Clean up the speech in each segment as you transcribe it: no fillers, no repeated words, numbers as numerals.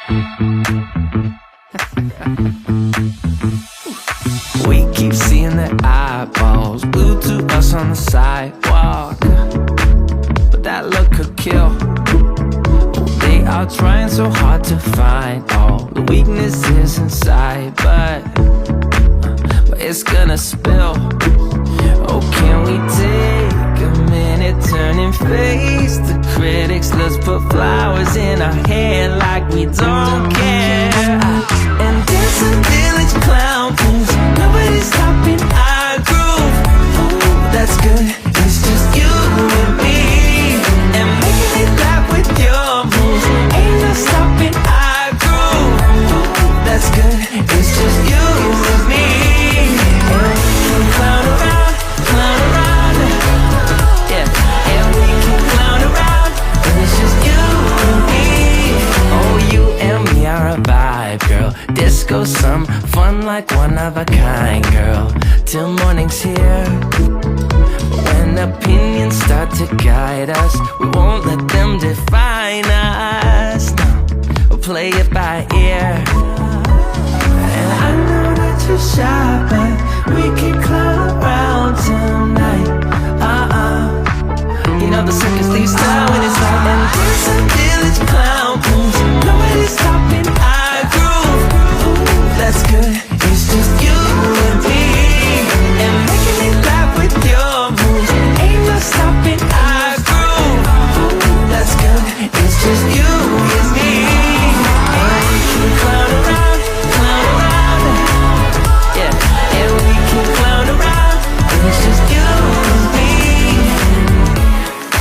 We keep seeing their eyeballs glued to us on the sidewalk, but that look could kill. They are trying so hard to find all the weaknesses inside, but it's gonna spill. Oh, can we take a minute, turn and face the critics? Let's put flowers in our hair like we don't care. And dance a village clown moves, nobody's stopping our groove. Ooh, that's good, it's just you and me. And making it laugh with your moves, ain't no stopping our groove. Ooh, that's good, it's just you and me. And we can clown around, yeah. And we can clown around, and it's just you and me. Oh, you and me are a vibe, girl. Disco, some fun like one of a kind, girl. Till morning's here. When opinions start to guide us, we won't let them define us. No, we'll play it by ear. And I know that you're shy, but we can clown around tonight. You know the circus leaves town when it's light. And there's a village clown moves, nobody's stopping our groove. Ooh, that's good, it's just you and me. And making it laugh with your moves, ain't no stopping our groove. Ooh, that's good, it's just you and me. And we can clown around, yeah. And we can clown around, and it's just you and me.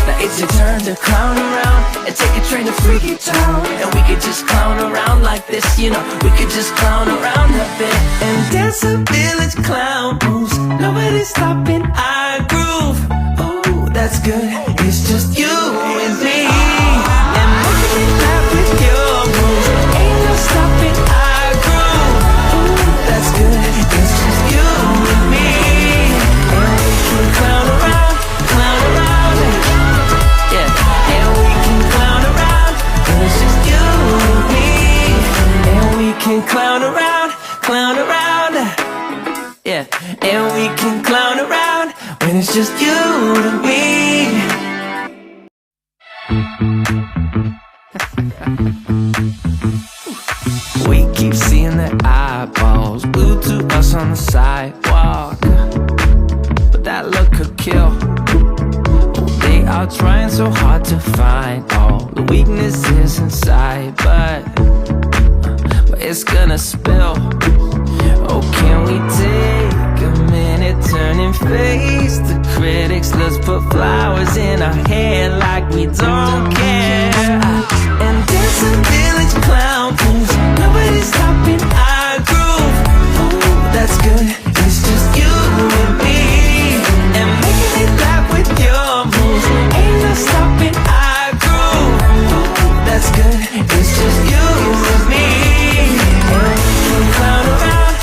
Now it's your turn to clown around and take a train to Freaky Town. And we could just clown around like this, you know. We could just clown around a bit and dance a village clown moves. Nobody's stopping our groove. Ooh, that's good, it's just you and me. And making it laugh with your moves, ain't no stopping our groove. Ooh, that's good, it's just you and me. And we can clown around, yeah. And we can clown around, and it's just you and me. And we can clown around, yeah. And we can clown around when it's just you and me. We keep seeing their eyeballs glued to us on the sidewalk, but that look could kill. They are trying so hard to find all the weaknesses inside, but it's gonna spill. Oh, can we take a minute, turn and face the critics? Let's put flowers in our hair like we don't care. And dance a village clown moves, nobody's stopping our groove. Ooh, that's good, it's just you and me. And making it laugh with your moves, ain't no stopping our groove. Ooh, that's good, it's just you and me. And we can clown around,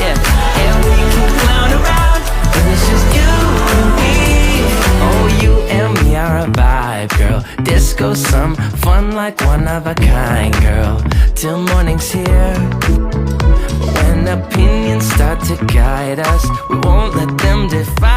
yeah. And we can clown around, and it's just you and me. Oh, you and me are a vibe, girl. Disco, some fun like one of a kind, girl. Till morning's here. When opinions start to guide us, we won't let them define